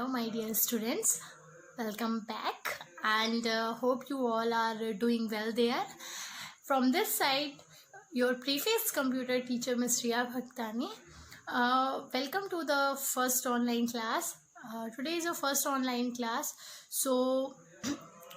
Hello my dear students, welcome back and hope you all are doing well there. From this side, your previous computer teacher Ms. Riya Bhaktani. Welcome to the first online class. Today is your first online class. So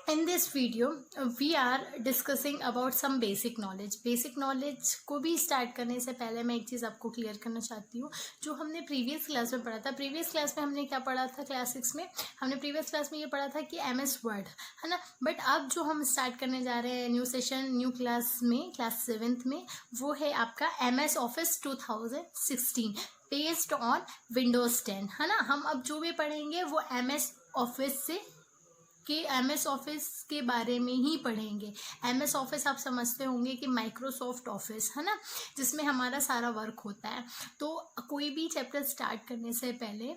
in this video we are discussing about some basic knowledge. Basic knowledge को भी start करने से पहले मैं एक चीज़ आपको clear करना चाहती हूँ जो हमने प्रीवियस क्लास में पढ़ा था। प्रीवियस क्लास में हमने क्या पढ़ा था? क्लास 6 में हमने प्रीवियस क्लास में ये पढ़ा था कि MS वर्ड है ना। बट अब जो हम स्टार्ट करने जा रहे हैं न्यू सेशन न्यू क्लास में, क्लास 7th में, वो है आपका MS office 2016 based on Windows 10 है ना। हम अब जो भी पढ़ेंगे वो MS ऑफिस के बारे में ही पढ़ेंगे। MS ऑफिस आप समझते होंगे कि माइक्रोसॉफ्ट ऑफिस है ना, जिसमें हमारा सारा वर्क होता है। तो कोई भी चैप्टर स्टार्ट करने से पहले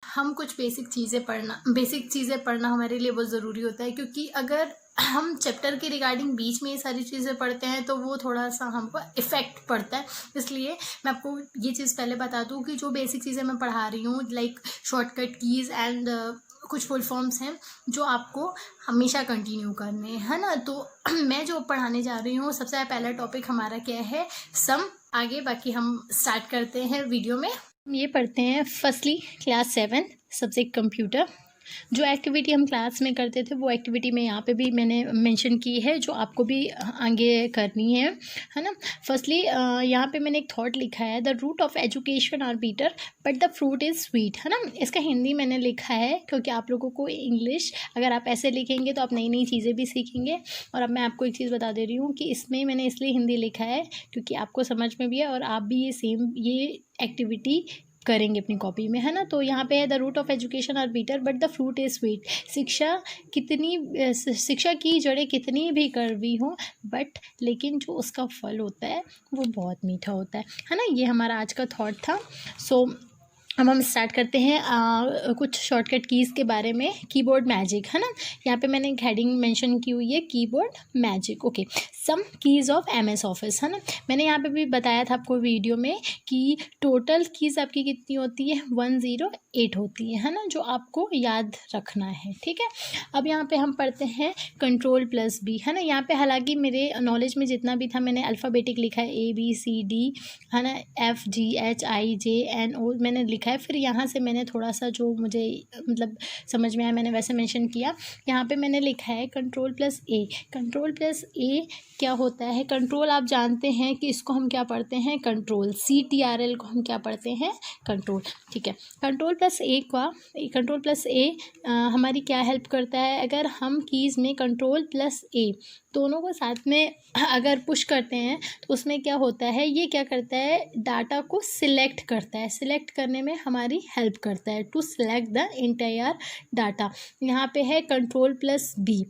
हम कुछ बेसिक चीज़ें पढ़ना हमारे लिए बहुत ज़रूरी होता है, क्योंकि अगर हम चैप्टर के रिगार्डिंग बीच में ये सारी चीज़ें पढ़ते हैं तो वो थोड़ा सा हमको इफ़ेक्ट पड़ता है। इसलिए मैं आपको ये चीज़ पहले बता दूँ कि जो बेसिक चीज़ें मैं पढ़ा रही हूँ लाइक शॉर्टकट कीज़ एंड कुछ फुल फॉर्म्स हैं जो आपको हमेशा कंटिन्यू करने है ना। तो मैं जो पढ़ाने जा रही हूँ, सबसे पहला टॉपिक हमारा क्या है? सम। आगे बाकी हम स्टार्ट करते हैं वीडियो में। हम ये पढ़ते हैं फर्स्टली क्लास 7 सब्जेक्ट कंप्यूटर। जो एक्टिविटी हम क्लास में करते थे वो एक्टिविटी में यहाँ पे भी मैंने मेंशन की है, जो आपको भी आगे करनी है ना। फर्स्टली यहाँ पे मैंने एक थॉट लिखा है, the root of education are bitter but the fruit is sweet है ना। इसका हिंदी मैंने लिखा है क्योंकि आप लोगों को इंग्लिश अगर आप ऐसे लिखेंगे तो आप नई नई चीज़ें भी सीखेंगे। और अब मैं आपको एक चीज़ बता दे रही हूँ कि इसमें मैंने इसलिए हिंदी लिखा है क्योंकि आपको समझ में भी है और आप भी ये एक्टिविटी करेंगे अपनी कॉपी में है ना। तो यहाँ पे है the root of education are bitter but the fruit is sweet. शिक्षा की जड़ें कितनी भी कड़वी हों बट लेकिन जो उसका फल होता है वो बहुत मीठा होता है ना। ये हमारा आज का थॉट था। सो अब हम स्टार्ट करते हैं कुछ शॉर्टकट कीज़ के बारे में। कीबोर्ड मैजिक है ना, यहाँ पे मैंने एक हेडिंग मेंशन की हुई है, keyboard magic. Okay, some keys of MS office है ना। मैंने यहाँ पे भी बताया था आपको वीडियो में कि टोटल कीज़ आपकी कितनी होती है? 108 होती है ना, जो आपको याद रखना है। ठीक है, अब यहाँ पर हम पढ़ते हैं Ctrl+B है ना। यहाँ पर हालाँकि मेरे नॉलेज में जितना भी था मैंने अल्फ़ाबेटिक लिखा है, ABCD है ना, FGHIJNO मैंने लिखा है। फिर यहाँ से मैंने थोड़ा सा जो मुझे मतलब समझ में आया मैंने वैसे मेंशन किया। यहाँ पे मैंने लिखा है Ctrl+A। Ctrl+A क्या होता है? कंट्रोल आप जानते हैं कि इसको हम क्या पढ़ते हैं? कंट्रोल। CTRL को हम क्या पढ़ते हैं? कंट्रोल। ठीक है, Ctrl+A हमारी क्या हेल्प करता है? अगर हम कीज़ में Ctrl+A दोनों को साथ में अगर पुश करते हैं तो उसमें क्या होता है? ये क्या करता है? डाटा को सिलेक्ट करता है। सिलेक्ट करने में हमारी हेल्प करता है, to select the entire data. यहाँ पे है Ctrl+B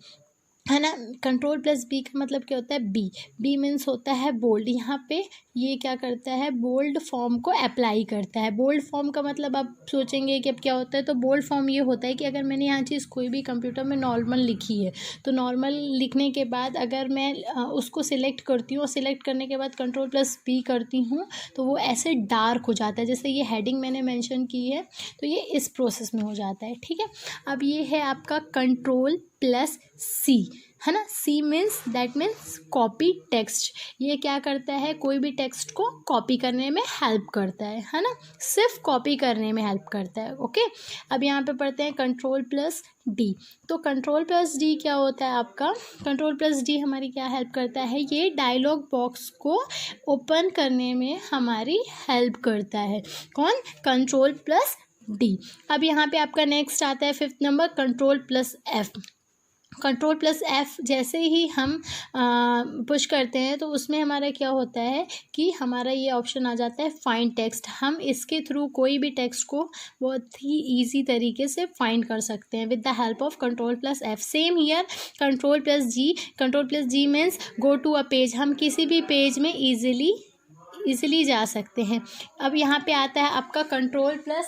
है ना। Ctrl+B का मतलब क्या होता है? बी मीन्स होता है बोल्ड। यहाँ पे ये क्या करता है? बोल्ड फॉर्म को अप्लाई करता है। बोल्ड फॉर्म का मतलब आप सोचेंगे कि अब क्या होता है, तो बोल्ड फॉर्म ये होता है कि अगर मैंने यहाँ चीज़ कोई भी कंप्यूटर में नॉर्मल लिखी है तो नॉर्मल लिखने के बाद अगर मैं उसको सिलेक्ट करती हूँ, सिलेक्ट करने के बाद Ctrl+B करती हूँ तो वो ऐसे डार्क हो जाता है। जैसे ये हेडिंग मैंने मेंशन की है तो ये इस प्रोसेस में हो जाता है। ठीक है, अब ये है आपका Ctrl+C है ना। C means copy text. ये क्या करता है? कोई भी टेक्स्ट को कॉपी करने में हेल्प करता है ना, सिर्फ कॉपी करने में हेल्प करता है। ओके, अब यहाँ पे पढ़ते हैं Ctrl+D। तो Ctrl+D क्या होता है आपका? Ctrl+D हमारी क्या हेल्प करता है? ये डायलॉग बॉक्स को ओपन करने में हमारी हेल्प करता है। कौन? Ctrl+D। अब यहाँ पे आपका नेक्स्ट आता है 5th नंबर Ctrl+F। Ctrl+F जैसे ही हम पुश करते हैं तो उसमें हमारा क्या होता है कि हमारा ये ऑप्शन आ जाता है फाइंड टेक्स्ट। हम इसके थ्रू कोई भी टेक्स्ट को बहुत ही इजी तरीके से फाइंड कर सकते हैं with the help of Ctrl+F। Same here Ctrl+G means go to a page. हम किसी भी पेज में ईजिली जा सकते हैं। अब यहाँ पे आता है आपका Ctrl+H।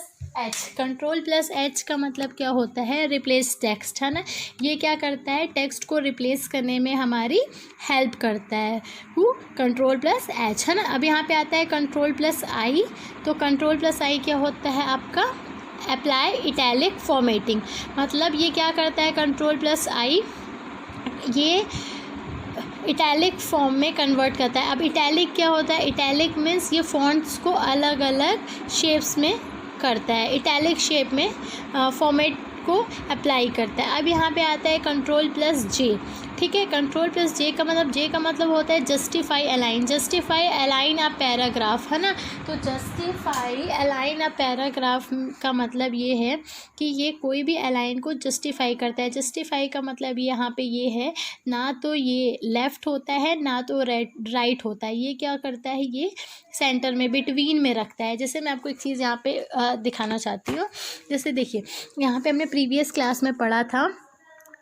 Ctrl+H का मतलब क्या होता है? रिप्लेस टेक्स्ट है ना। ये क्या करता है? टेक्स्ट को रिप्लेस करने में हमारी हेल्प करता है। Ctrl+H है ना। अब यहाँ पे आता है Ctrl+I। तो Ctrl+I क्या होता है आपका? अप्लाई इटैलिक फॉर्मेटिंग, मतलब ये क्या करता है, Ctrl+I ये इटैलिक फॉर्म में कन्वर्ट करता है। अब इटैलिक क्या होता है, इटैलिक मीन्स ये फॉन्ट्स को अलग अलग शेप्स में करता है, इटैलिक शेप में फॉर्मेट को अप्लाई करता है। अब यहाँ पे आता है Ctrl+J, ठीक है। Ctrl+J का मतलब होता है justify align, justify align a paragraph, है ना। तो जस्टिफाई अलाइन अ पैराग्राफ का मतलब ये है कि ये कोई भी अलाइन को जस्टिफाई करता है। जस्टिफाई का मतलब यहाँ पे ये है, ना तो ये लेफ़्ट होता है ना तो राइट होता है, ये क्या करता है, ये सेंटर में बिटवीन में रखता है। जैसे मैं आपको एक चीज़ यहाँ पे दिखाना चाहती हूँ। जैसे देखिए, यहाँ पे हमने प्रीवियस क्लास में पढ़ा था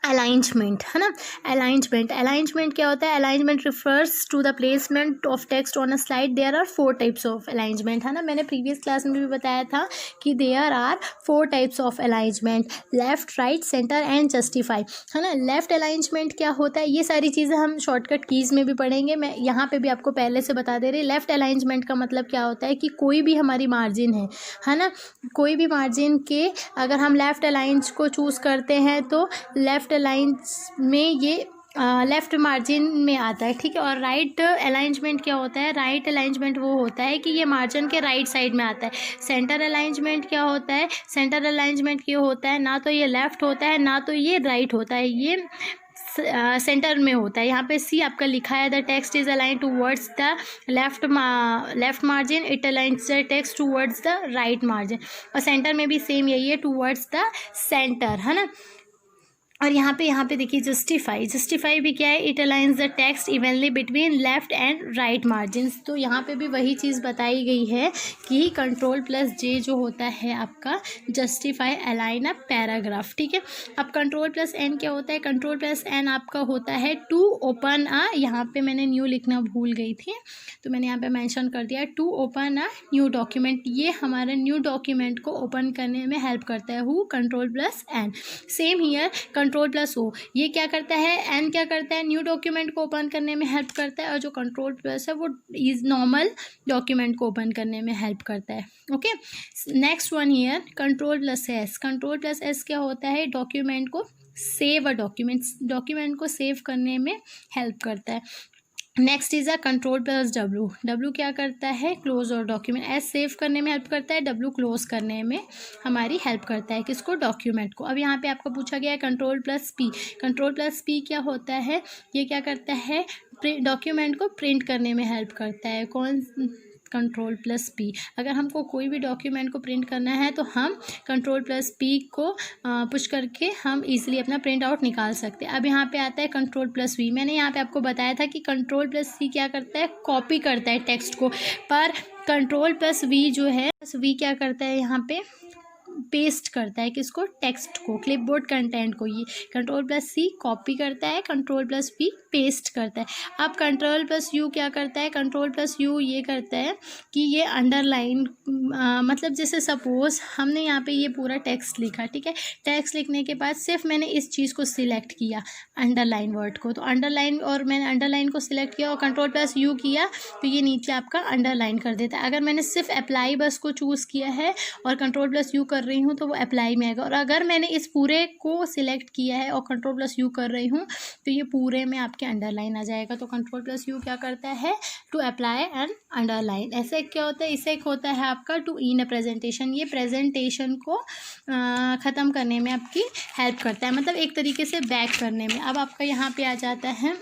अलाइंजमेंट, है ना। अलाइंजमेंट क्या होता है, alignment refers to the placement of text on a slide. There are 4 types of alignment, है ना। मैंने प्रीवियस क्लास में भी बताया था कि there are 4 types of alignment, left, right, centre and justify, है ना। लेफ्ट अलाइंजमेंट क्या होता है, ये सारी चीज़ें हम शॉर्टकट कीज़ में भी पढ़ेंगे, मैं यहाँ पे भी आपको पहले से बता दे रही। लेफ्ट अलाइंजमेंट का मतलब क्या होता है कि कोई भी हमारी मार्जिन है ना, कोई भी मार्जिन के अगर हम लेफ्ट अलाइंस को चूज़ करते हैं तो लेफ्ट अलाइंस में ये लेफ़्ट मार्जिन में आता है, ठीक है। और राइट अलाइंजमेंट क्या होता है, राइट अलाइंजमेंट वो होता है कि ये मार्जिन के राइट साइड में आता है। सेंटर अलाइंजमेंट क्या होता है, सेंटर अलाइंजमेंट ये होता है ना तो ये लेफ़्ट होता है ना तो ये राइट होता है, ये सेंटर में होता है। यहाँ पे सी आपका लिखा है, the text is align towards the left margin, it aligns the text towards the right margin. और सेंटर में भी सेम यही है, टूवर्ड्स द सेंटर, है ना। और यहाँ पे देखिए जस्टिफाई भी क्या है, it aligns the text evenly between left and right margins. तो यहाँ पे भी वही चीज़ बताई गई है कि Ctrl+J जो होता है आपका जस्टिफाई अलाइन अ पैराग्राफ, ठीक है। अब Ctrl+N क्या होता है, Ctrl+N आपका होता है टू ओपन अ, यहाँ पे मैंने न्यू लिखना भूल गई थी तो मैंने यहाँ पे मेंशन कर दिया, to open a new document. ये हमारे न्यू डॉक्यूमेंट को ओपन करने में हेल्प करता है, who Ctrl+N। Same here Ctrl+O, ये क्या करता है, N क्या करता है, न्यू डॉक्यूमेंट को ओपन करने में हेल्प करता है, और जो Ctrl+ है वो इज नॉर्मल डॉक्यूमेंट को ओपन करने में हेल्प करता है। Okay, next one here Ctrl+S। Ctrl+S क्या होता है, डॉक्यूमेंट को सेव अ डॉक्यूमेंट को सेव करने में हेल्प करता है। Next is Ctrl+W। W क्या करता है, क्लोज और डॉक्यूमेंट। S सेव करने में हेल्प करता है, W क्लोज करने में हमारी हेल्प करता है, किसको, डॉक्यूमेंट को। अब यहाँ पे आपको पूछा गया है Ctrl+P। Ctrl+P क्या होता है, ये क्या करता है, डॉक्यूमेंट को प्रिंट करने में हेल्प करता है। कौन, Ctrl+P। अगर हमको कोई भी डॉक्यूमेंट को प्रिंट करना है तो हम Ctrl+P को पुश करके हम इजीली अपना प्रिंट आउट निकाल सकते हैं। अब यहाँ पे आता है Ctrl+V। मैंने यहाँ पे आपको बताया था कि Ctrl+C क्या करता है, कॉपी करता है टेक्स्ट को, पर Ctrl+V जो है, V क्या करता है, यहाँ पे पेस्ट करता है, किसको, टेक्स्ट को, क्लिपबोर्ड कंटेंट को। ये Ctrl+C कॉपी करता है, Ctrl+V पेस्ट करता है। अब Ctrl+U क्या करता है, Ctrl+U ये करता है कि ये अंडरलाइन, मतलब जैसे सपोज हमने यहाँ पे ये पूरा टेक्स्ट लिखा, ठीक है। टेक्स्ट लिखने के बाद सिर्फ मैंने इस चीज़ को सिलेक्ट किया, अंडरलाइन वर्ड को, तो अंडरलाइन, और मैंने अंडरलाइन को सिलेक्ट किया और Ctrl+U किया तो ये नीचे आपका अंडरलाइन कर देता है। अगर मैंने सिर्फ अप्लाई बस को चूज़ किया है और Ctrl+U कर रही हूँ तो वो अप्लाई में आएगा, और अगर मैंने इस पूरे को सिलेक्ट किया है और Ctrl+U कर रही हूँ तो ये पूरे में आपके अंडरलाइन आ जाएगा। तो Ctrl+U क्या करता है, टू अप्लाई एंड अंडरलाइन। ऐसे क्या होता है, इसे एक होता है आपका टू इन अ प्रेजेंटेशन। ये प्रेजेंटेशन को ख़त्म करने में आपकी हेल्प करता है, मतलब एक तरीके से बैक करने में। अब आपका यहाँ पे आ जाता है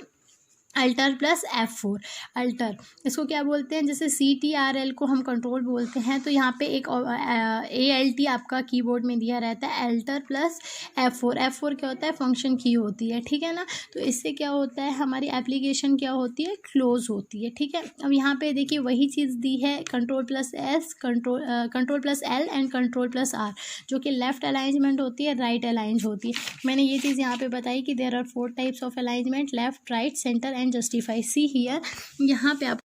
Alt+F4। अल्टर इसको क्या बोलते हैं, जैसे CTRL को हम कंट्रोल बोलते हैं, तो यहाँ पे एक ALT आपका कीबोर्ड में दिया रहता है, Alt+F4। F4 क्या होता है, फंक्शन की होती है, ठीक है ना। तो इससे क्या होता है, हमारी एप्लीकेशन क्या होती है, क्लोज होती है, ठीक है। अब यहाँ पे देखिए वही चीज़ दी है, Ctrl+S, Ctrl+L एंड Ctrl+R, जो कि लेफ्ट अलाइंजमेंट होती है, राइट अलाइंज होती है। मैंने ये चीज़ यहाँ पे बताई कि there are 4 types of alignment, left, right, centre and justify. See here, यहाँ पे आप